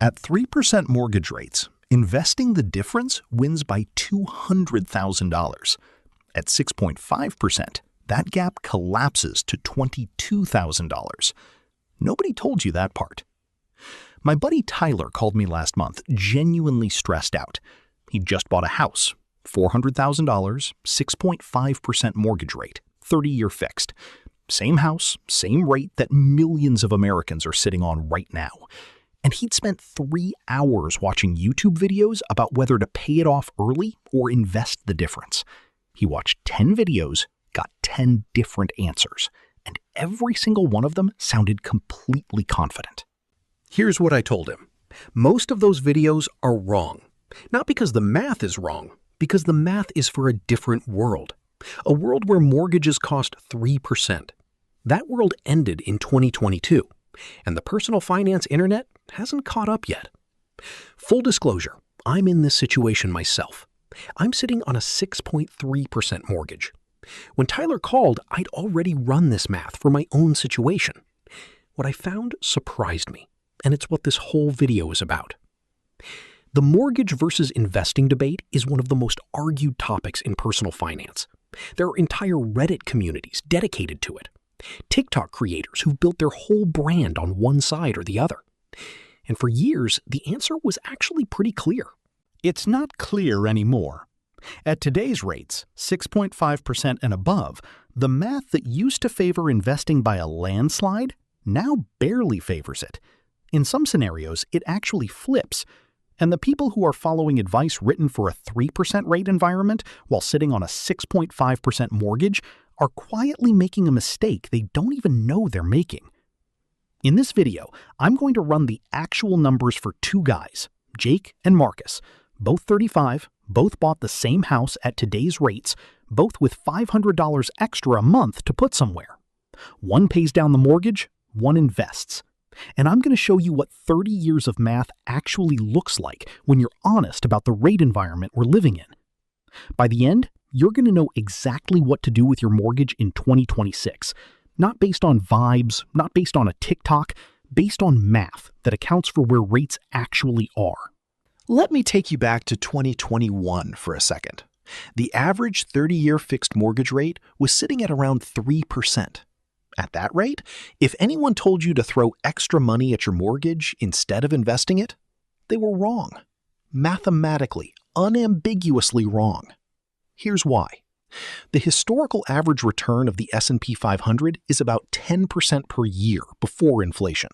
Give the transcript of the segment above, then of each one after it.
At 3% mortgage rates, investing the difference wins by $200,000. At 6.5%, that gap collapses to $22,000. Nobody told you that part. My buddy Tyler called me last month, genuinely stressed out. He'd just bought a house, $400,000, 6.5% mortgage rate, 30-year fixed. Same house, same rate that millions of Americans are sitting on right now. And he'd spent 3 hours watching YouTube videos about whether to pay it off early or invest the difference. He watched 10 videos, got 10 different answers, and every single one of them sounded completely confident. Here's what I told him. Most of those videos are wrong. Not because the math is wrong, because the math is for a different world. A world where mortgages cost 3%. That world ended in 2022, and the personal finance internet hasn't caught up yet. Full disclosure, I'm in this situation myself. I'm sitting on a 6.3% mortgage. When Tyler called, I'd already run this math for my own situation. What I found surprised me, and it's what this whole video is about. The mortgage versus investing debate is one of the most argued topics in personal finance. There are entire Reddit communities dedicated to it. TikTok creators who've built their whole brand on one side or the other. And for years, the answer was actually pretty clear. It's not clear anymore. At today's rates, 6.5% and above, the math that used to favor investing by a landslide now barely favors it. In some scenarios, it actually flips. And the people who are following advice written for a 3% rate environment while sitting on a 6.5% mortgage are quietly making a mistake they don't even know they're making. In this video, I'm going to run the actual numbers for two guys, Jake and Marcus, both 35, both bought the same house at today's rates, both with $500 extra a month to put somewhere. One pays down the mortgage, one invests. And I'm going to show you what 30 years of math actually looks like when you're honest about the rate environment we're living in. By the end, you're going to know exactly what to do with your mortgage in 2026. Not based on vibes, not based on a TikTok, based on math that accounts for where rates actually are. Let me take you back to 2021 for a second. The average 30-year fixed mortgage rate was sitting at around 3%. At that rate, if anyone told you to throw extra money at your mortgage instead of investing it, they were wrong. Mathematically, unambiguously wrong. Here's why. The historical average return of the S&P 500 is about 10% per year before inflation.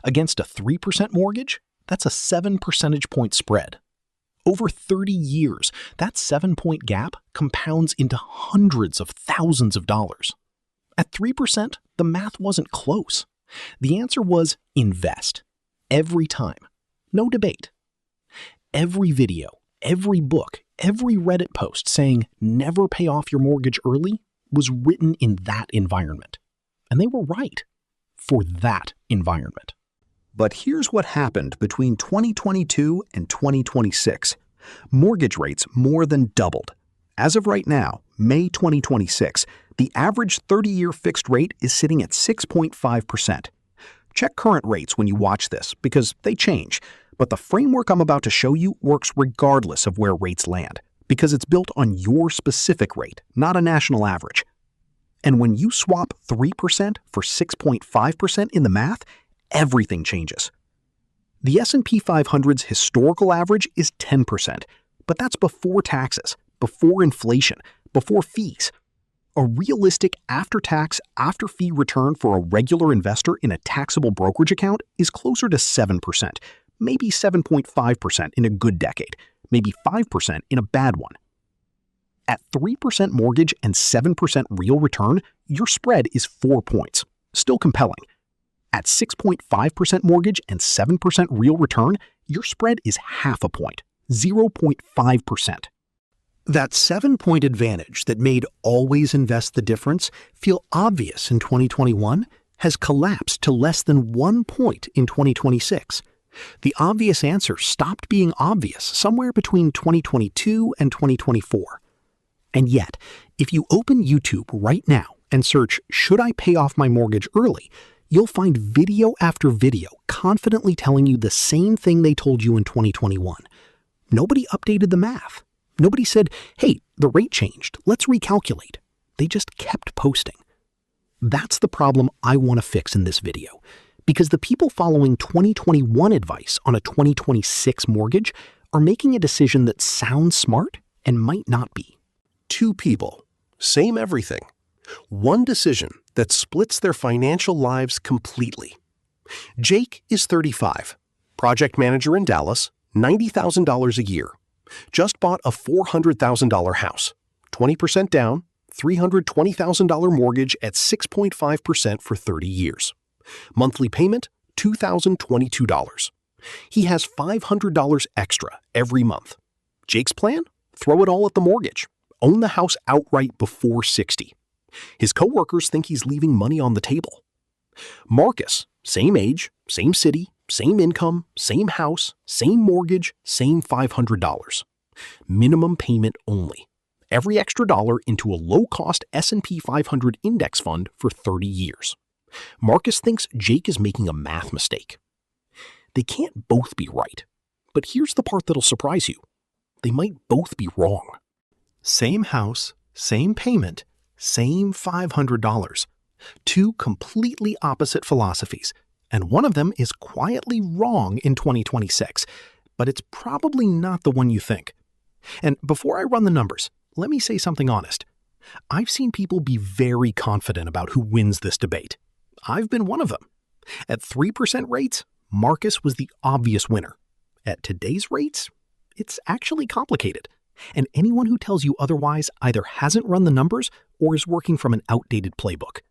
Against a 3% mortgage, that's a 7 percentage point spread. Over 30 years, that 7-point gap compounds into hundreds of thousands of dollars. At 3%, the math wasn't close. The answer was invest. Every time. No debate. Every video, every book, every Reddit post saying never pay off your mortgage early was written in that environment. And they were right. For that environment. But here's what happened between 2022 and 2026. Mortgage rates more than doubled. As of right now, May 2026, the average 30-year fixed rate is sitting at 6.5%. Check current rates when you watch this because they change, but the framework I'm about to show you works regardless of where rates land because it's built on your specific rate, not a national average. And when you swap 3% for 6.5% in the math, everything changes. The S&P 500's historical average is 10%, but that's before taxes, before inflation, before fees. A realistic after-tax, after-fee return for a regular investor in a taxable brokerage account is closer to 7%, maybe 7.5% in a good decade, maybe 5% in a bad one. At 3% mortgage and 7% real return, your spread is 4 points. Still compelling. At 6.5% mortgage and 7% real return, your spread is half a point, 0.5%. That 7-point advantage that made always invest the difference feel obvious in 2021 has collapsed to less than 1 point in 2026. The obvious answer stopped being obvious somewhere between 2022 and 2024. And yet, if you open YouTube right now and search, "Should I pay off my mortgage early?" You'll find video after video confidently telling you the same thing they told you in 2021. Nobody updated the math. Nobody said, hey, the rate changed, let's recalculate. They just kept posting. That's the problem I want to fix in this video, because the people following 2021 advice on a 2026 mortgage are making a decision that sounds smart and might not be. Two people, same everything. One decision that splits their financial lives completely. Jake is 35, project manager in Dallas, $90,000 a year. Just bought a $400,000 house, 20% down, $320,000 mortgage at 6.5% for 30 years. Monthly payment, $2,022. He has $500 extra every month. Jake's plan? Throw it all at the mortgage. Own the house outright before 60. His coworkers think he's leaving money on the table. Marcus, same age, same city, same income, same house, same mortgage, same $500. Minimum payment only. Every extra dollar into a low-cost S&P 500 index fund for 30 years. Marcus thinks Jake is making a math mistake. They can't both be right. But here's the part that'll surprise you. They might both be wrong. Same house, same payment, same $500. Two completely opposite philosophies, and one of them is quietly wrong in 2026, but it's probably not the one you think. And before I run the numbers, let me say something honest. I've seen people be very confident about who wins this debate. I've been one of them. At 3% rates, Marcus was the obvious winner. At today's rates, it's actually complicated. And anyone who tells you otherwise either hasn't run the numbers or is working from an outdated playbook.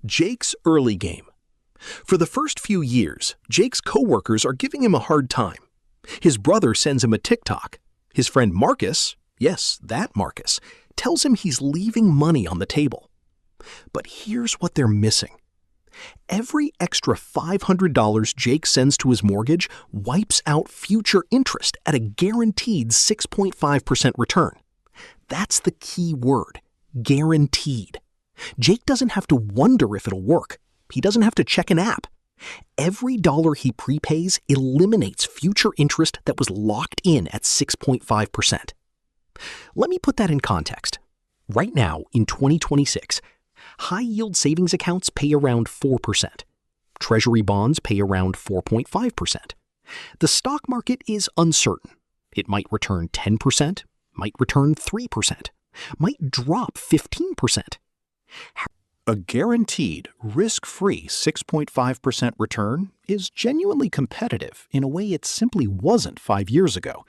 Jake's early game. For the first few years, Jake's coworkers are giving him a hard time. His brother sends him a TikTok. His friend Marcus, yes, that Marcus, tells him he's leaving money on the table. But here's what they're missing. Every extra $500 Jake sends to his mortgage wipes out future interest at a guaranteed 6.5% return. That's the key word, guaranteed. Jake doesn't have to wonder if it'll work. He doesn't have to check an app. Every dollar he prepays eliminates future interest that was locked in at 6.5%. Let me put that in context. Right now, in 2026, high-yield savings accounts pay around 4%. Treasury bonds pay around 4.5%. The stock market is uncertain. It might return 10%, might return 3%, might drop 15%. A guaranteed, risk-free 6.5% return is genuinely competitive in a way it simply wasn't 5 years ago.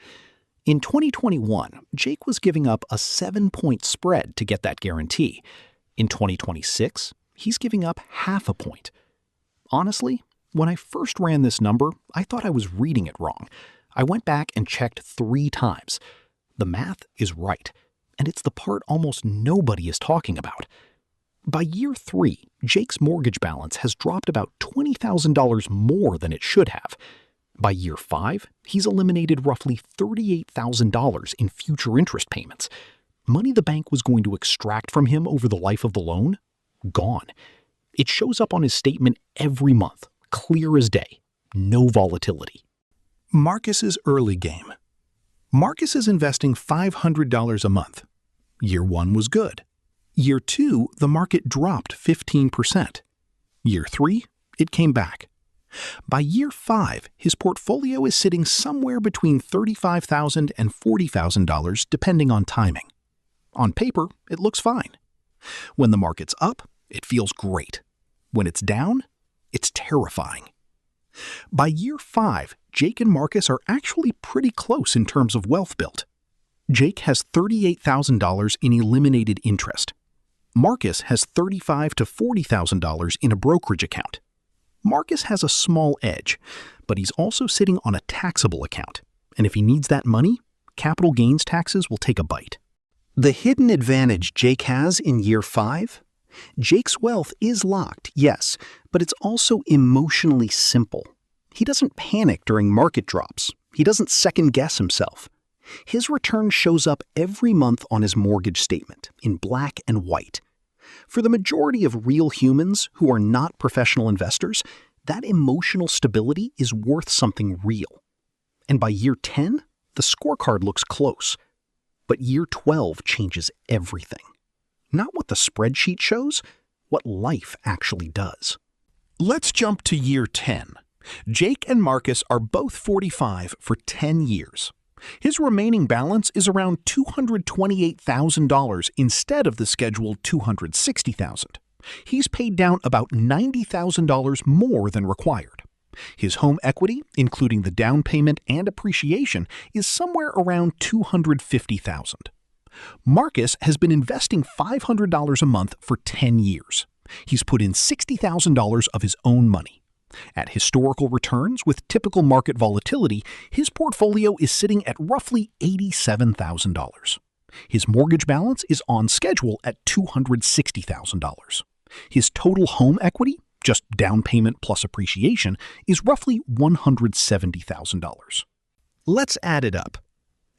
In 2021, Jake was giving up a 7-point spread to get that guarantee. In 2026, he's giving up half a point. Honestly, when I first ran this number, I thought I was reading it wrong. I went back and checked 3 times. The math is right, and it's the part almost nobody is talking about. By year 3, Jake's mortgage balance has dropped about $20,000 more than it should have. By year 5, he's eliminated roughly $38,000 in future interest payments. Money the bank was going to extract from him over the life of the loan? Gone. It shows up on his statement every month, clear as day. No volatility. Marcus's early game. Marcus is investing $500 a month. Year 1 was good. Year 2, the market dropped 15%. Year 3, it came back. By year 5, his portfolio is sitting somewhere between $35,000 and $40,000 depending on timing. On paper, it looks fine. When the market's up, it feels great. When it's down, it's terrifying. By year 5, Jake and Marcus are actually pretty close in terms of wealth built. Jake has $38,000 in eliminated interest. Marcus has $35,000 to $40,000 in a brokerage account. Marcus has a small edge, but he's also sitting on a taxable account, and if he needs that money, capital gains taxes will take a bite. The hidden advantage Jake has in year 5? Jake's wealth is locked, yes, but it's also emotionally simple. He doesn't panic during market drops. He doesn't second-guess himself. His return shows up every month on his mortgage statement, in black and white. For the majority of real humans who are not professional investors, that emotional stability is worth something real. And by year 10, the scorecard looks close. But year 12 changes everything. Not what the spreadsheet shows, what life actually does. Let's jump to year 10. Jake and Marcus are both 45 for 10 years. His remaining balance is around $228,000 instead of the scheduled $260,000. He's paid down about $90,000 more than required. His home equity, including the down payment and appreciation, is somewhere around $250,000. Marcus has been investing $500 a month for 10 years. He's put in $60,000 of his own money. At historical returns with typical market volatility, his portfolio is sitting at roughly $87,000. His mortgage balance is on schedule at $260,000. His total home equity, just down payment plus appreciation, is roughly $170,000. Let's add it up.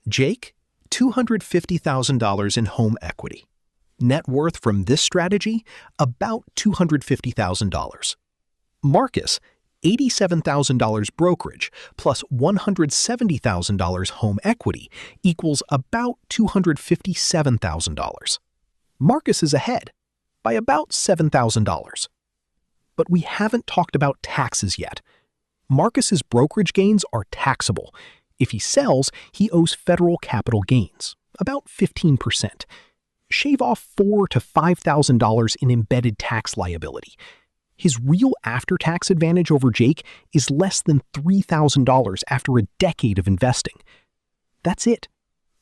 Jake, $250,000 in home equity. Net worth from this strategy, about $250,000. Marcus, $87,000 brokerage plus $170,000 home equity equals about $257,000. Marcus is ahead by about $7,000. But we haven't talked about taxes yet. Marcus's brokerage gains are taxable. If he sells, he owes federal capital gains, about 15%. Shave off $4,000 to $5,000 in embedded tax liability. His real after-tax advantage over Jake is less than $3,000 after a decade of investing. That's it.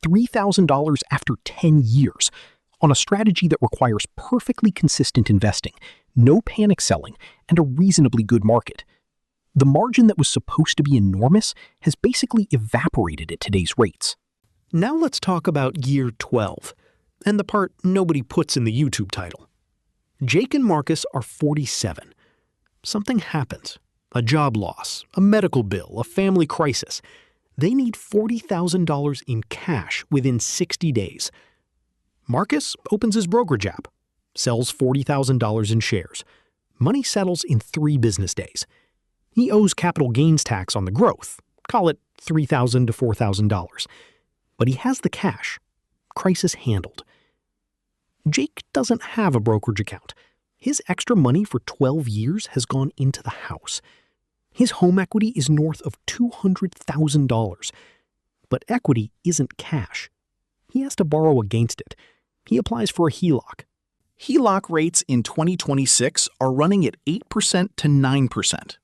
$3,000 after 10 years on a strategy that requires perfectly consistent investing, no panic selling, and a reasonably good market. The margin that was supposed to be enormous has basically evaporated at today's rates. Now let's talk about year 12, and the part nobody puts in the YouTube title. Jake and Marcus are 47. Something happens. A job loss, a medical bill, a family crisis. They need $40,000 in cash within 60 days. Marcus opens his brokerage app, sells $40,000 in shares. Money settles in 3 business days. He owes capital gains tax on the growth, call it $3,000 to $4,000. But he has the cash. Crisis handled. Jake doesn't have a brokerage account. His extra money for 12 years has gone into the house. His home equity is north of $200,000. But equity isn't cash. He has to borrow against it. He applies for a HELOC. HELOC rates in 2026 are running at 8% to 9%.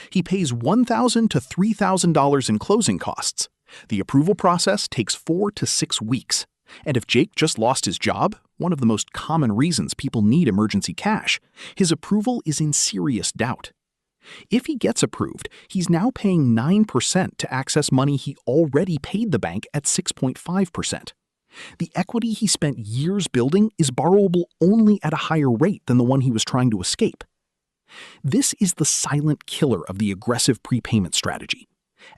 He pays $1,000 to $3,000 in closing costs. The approval process takes 4 to 6 weeks. And if Jake just lost his job, one of the most common reasons people need emergency cash, his approval is in serious doubt. If he gets approved, he's now paying 9% to access money he already paid the bank at 6.5%. The equity he spent years building is borrowable only at a higher rate than the one he was trying to escape. This is the silent killer of the aggressive prepayment strategy.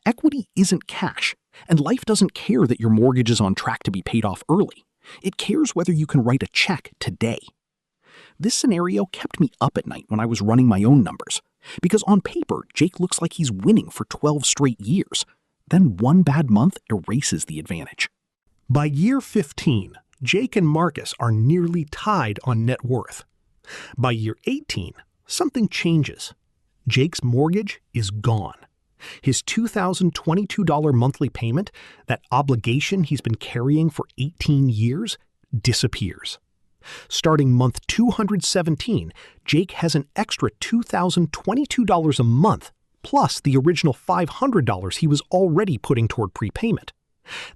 Equity isn't cash, and life doesn't care that your mortgage is on track to be paid off early. It cares whether you can write a check today. This scenario kept me up at night when I was running my own numbers, because on paper, Jake looks like he's winning for 12 straight years. Then one bad month erases the advantage. By year 15, Jake and Marcus are nearly tied on net worth. By year 18, something changes. Jake's mortgage is gone. His $2,022 monthly payment, that obligation he's been carrying for 18 years, disappears. Starting month 217, Jake has an extra $2,022 a month, plus the original $500 he was already putting toward prepayment.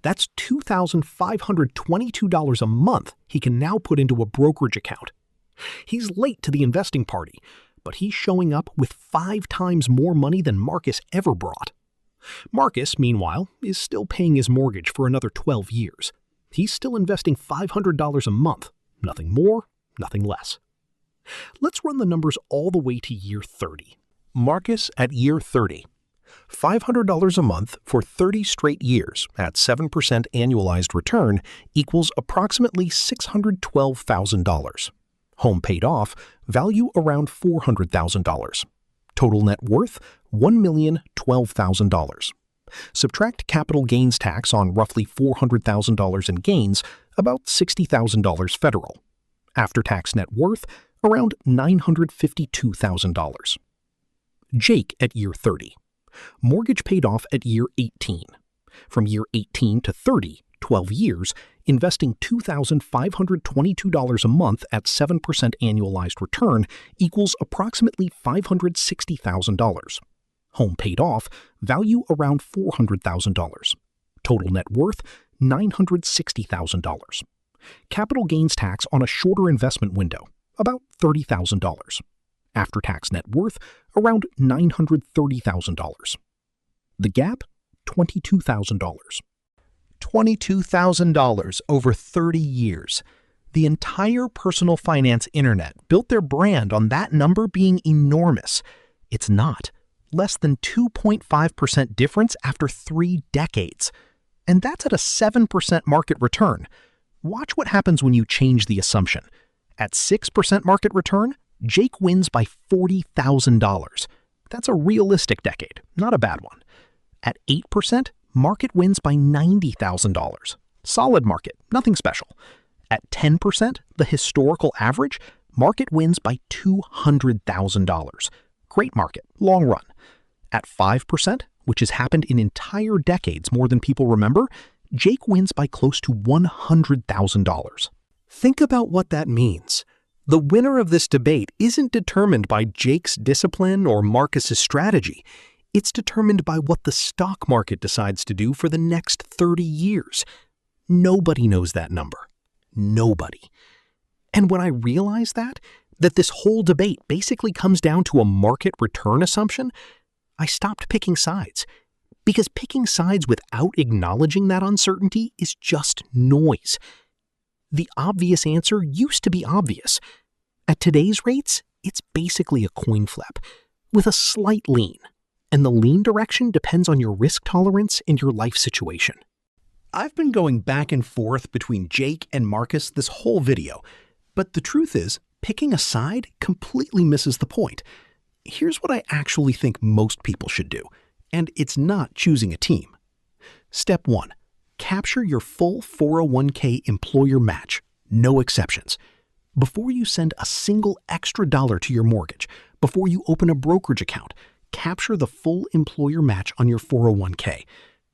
That's $2,522 a month he can now put into a brokerage account. He's late to the investing party, but he's showing up with 5 times more money than Marcus ever brought. Marcus, meanwhile, is still paying his mortgage for another 12 years. He's still investing $500 a month, nothing more, nothing less. Let's run the numbers all the way to year 30. Marcus at year 30. $500 a month for 30 straight years at 7% annualized return equals approximately $612,000. Home paid off, value around $400,000. Total net worth, $1,012,000. Subtract capital gains tax on roughly $400,000 in gains, about $60,000 federal. After-tax net worth, around $952,000. Jake at year 30. Mortgage paid off at year 18. From year 18 to 30, 12 years, investing $2,522 a month at 7% annualized return equals approximately $560,000. Home paid off, value around $400,000. Total net worth, $960,000. Capital gains tax on a shorter investment window, about $30,000. After-tax net worth, around $930,000. The gap, $22,000. $22,000 over 30 years. The entire personal finance internet built their brand on that number being enormous. It's not. Less than 2.5% difference after 3 decades. And that's at a 7% market return. Watch what happens when you change the assumption. At 6% market return, Jake wins by $40,000. That's a realistic decade, not a bad one. At 8%, market wins by $90,000. Solid market, nothing special. At 10%, the historical average, market wins by $200,000. Great market, long run. At 5%, which has happened in entire decades more than people remember, Jake wins by close to $100,000. Think about what that means. The winner of this debate isn't determined by Jake's discipline or Marcus's strategy. It's determined by what the stock market decides to do for the next 30 years. Nobody knows that number. Nobody. And when I realized that this whole debate basically comes down to a market return assumption, I stopped picking sides. Because picking sides without acknowledging that uncertainty is just noise. The obvious answer used to be obvious. At today's rates, it's basically a coin flip, with a slight lean. And the lean direction depends on your risk tolerance and your life situation. I've been going back and forth between Jake and Marcus this whole video, but the truth is, picking a side completely misses the point. Here's what I actually think most people should do, and it's not choosing a team. Step 1. Capture your full 401k employer match, no exceptions. Before you send a single extra dollar to your mortgage, before you open a brokerage account, capture the full employer match on your 401k.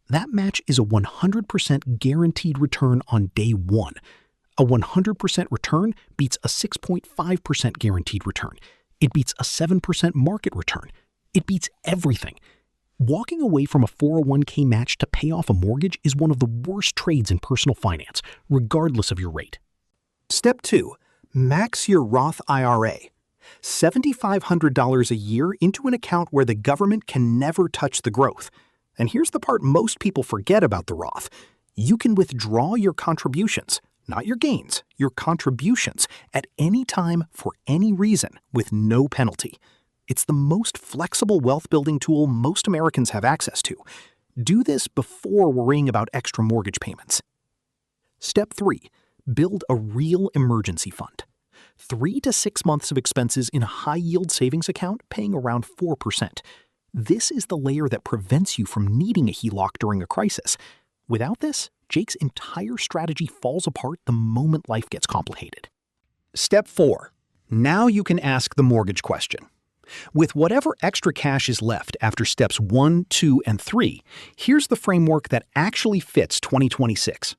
That match is a 100% guaranteed return on day one. A 100% return beats a 6.5% guaranteed return. It beats a 7% market return. It beats everything. Walking away from a 401k match to pay off a mortgage is one of the worst trades in personal finance, regardless of your rate. Step 2. Max your Roth IRA. $7,500 a year into an account where the government can never touch the growth. And here's the part most people forget about the Roth. You can withdraw your contributions, not your gains, your contributions, at any time for any reason with no penalty. It's the most flexible wealth-building tool most Americans have access to. Do this before worrying about extra mortgage payments. Step 3. Build a real emergency fund. 3 to 6 months of expenses in a high-yield savings account paying around 4%. This is the layer that prevents you from needing a HELOC during a crisis. Without this, Jake's entire strategy falls apart the moment life gets complicated. Step 4. Now you can ask the mortgage question. With whatever extra cash is left after steps 1, 2, and 3, here's the framework that actually fits 2026.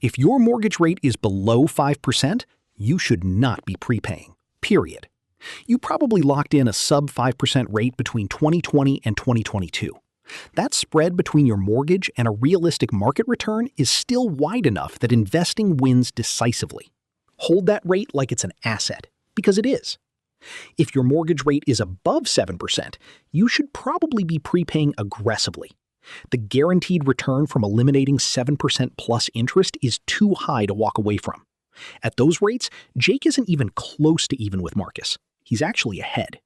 If your mortgage rate is below 5%, you should not be prepaying, period. You probably locked in a sub-5% rate between 2020 and 2022. That spread between your mortgage and a realistic market return is still wide enough that investing wins decisively. Hold that rate like it's an asset, because it is. If your mortgage rate is above 7%, you should probably be prepaying aggressively. The guaranteed return from eliminating 7% plus interest is too high to walk away from. At those rates, Jake isn't even close to even with Marcus. He's actually ahead.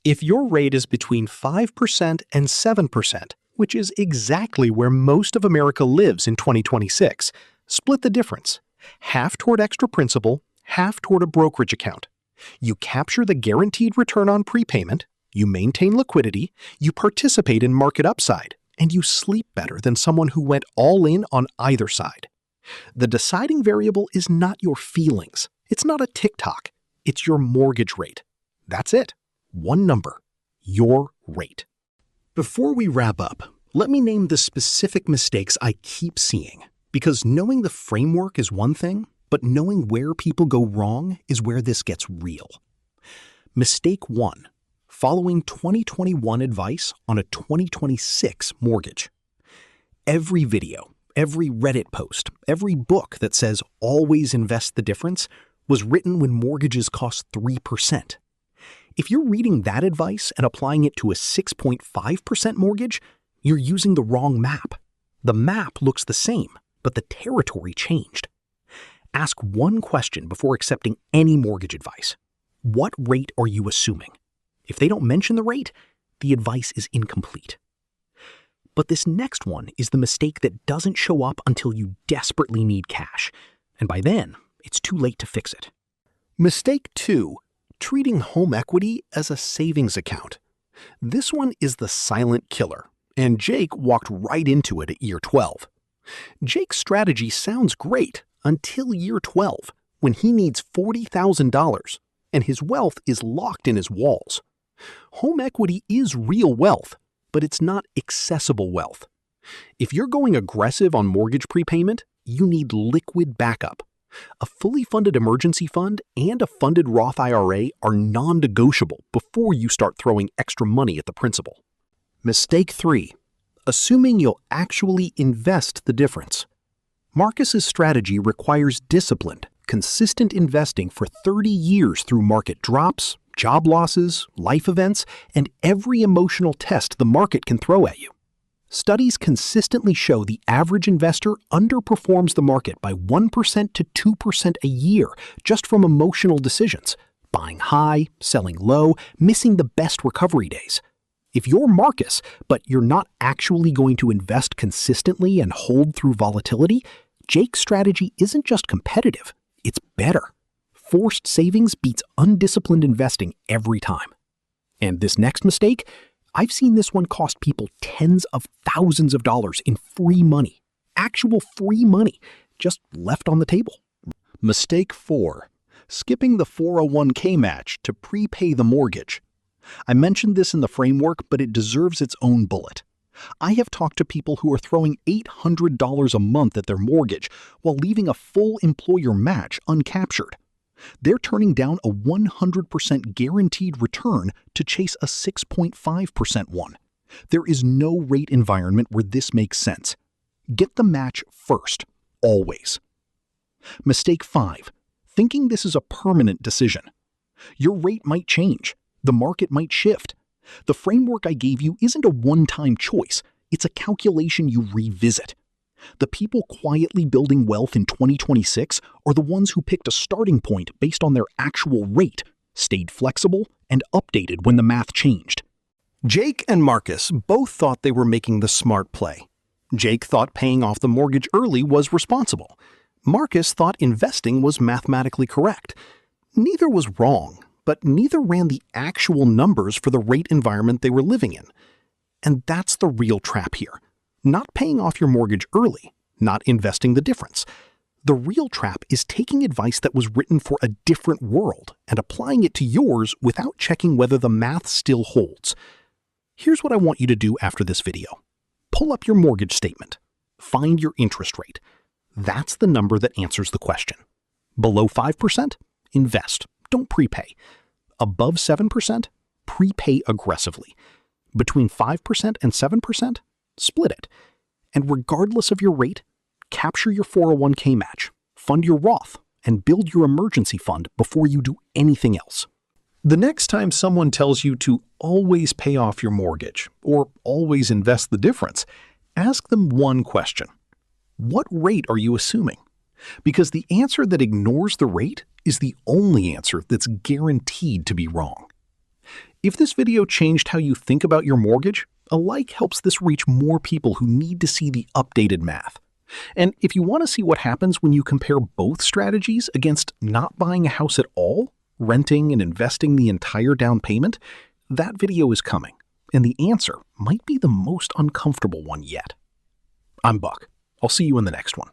If your rate is between 5% and 7%, which is exactly where most of America lives in 2026, split the difference. Half toward extra principal, half toward a brokerage account. You capture the guaranteed return on prepayment, you maintain liquidity, you participate in market upside, and you sleep better than someone who went all in on either side. The deciding variable is not your feelings. It's not a TikTok. It's your mortgage rate. That's it. One number. Your rate. Before we wrap up, let me name the specific mistakes I keep seeing. Because knowing the framework is one thing, but knowing where people go wrong is where this gets real. Mistake 1. Following 2021 advice on a 2026 mortgage. Every video, every Reddit post, every book that says always invest the difference was written when mortgages cost 3%. If you're reading that advice and applying it to a 6.5% mortgage, you're using the wrong map. The map looks the same, but the territory changed. Ask one question before accepting any mortgage advice. What rate are you assuming? If they don't mention the rate, the advice is incomplete. But this next one is the mistake that doesn't show up until you desperately need cash, and by then, it's too late to fix it. Mistake 2. Treating home equity as a savings account. This one is the silent killer, and Jake walked right into it at year 12. Jake's strategy sounds great until year 12, when he needs $40,000, and his wealth is locked in his walls. Home equity is real wealth, but it's not accessible wealth. If you're going aggressive on mortgage prepayment, you need liquid backup. A fully funded emergency fund and a funded Roth IRA are non-negotiable before you start throwing extra money at the principal. Mistake 3. Assuming you'll actually invest the difference. Marcus's strategy requires disciplined, consistent investing for 30 years through market drops, job losses, life events, and every emotional test the market can throw at you. Studies consistently show the average investor underperforms the market by 1% to 2% a year just from emotional decisions, buying high, selling low, missing the best recovery days. If you're Marcus, but you're not actually going to invest consistently and hold through volatility, Jake's strategy isn't just competitive, it's better. Forced savings beats undisciplined investing every time. And this next mistake, I've seen this one cost people tens of thousands of dollars in free money. Actual free money, just left on the table. Mistake 4. Skipping the 401k match to prepay the mortgage. I mentioned this in the framework, but it deserves its own bullet. I have talked to people who are throwing $800 a month at their mortgage while leaving a full employer match uncaptured. They're turning down a 100% guaranteed return to chase a 6.5% one. There is no rate environment where this makes sense. Get the match first, always. Mistake 5. Thinking this is a permanent decision. Your rate might change. The market might shift. The framework I gave you isn't a one-time choice. It's a calculation you revisit. The people quietly building wealth in 2026 are the ones who picked a starting point based on their actual rate, stayed flexible, and updated when the math changed. Jake and Marcus both thought they were making the smart play. Jake thought paying off the mortgage early was responsible. Marcus thought investing was mathematically correct. Neither was wrong, but neither ran the actual numbers for the rate environment they were living in. And that's the real trap here. Not paying off your mortgage early, not investing the difference. The real trap is taking advice that was written for a different world and applying it to yours without checking whether the math still holds. Here's what I want you to do after this video. Pull up your mortgage statement. Find your interest rate. That's the number that answers the question. Below 5%? Invest. Don't prepay. Above 7%? Prepay aggressively. Between 5% and 7%? Split it. And regardless of your rate, capture your 401k match, fund your Roth, and build your emergency fund before you do anything else. The next time someone tells you to always pay off your mortgage or always invest the difference, ask them one question. What rate are you assuming? Because the answer that ignores the rate is the only answer that's guaranteed to be wrong. If this video changed how you think about your mortgage, a like helps this reach more people who need to see the updated math. And if you want to see what happens when you compare both strategies against not buying a house at all, renting and investing the entire down payment? That video is coming, and the answer might be the most uncomfortable one yet. I'm Buck. I'll see you in the next one.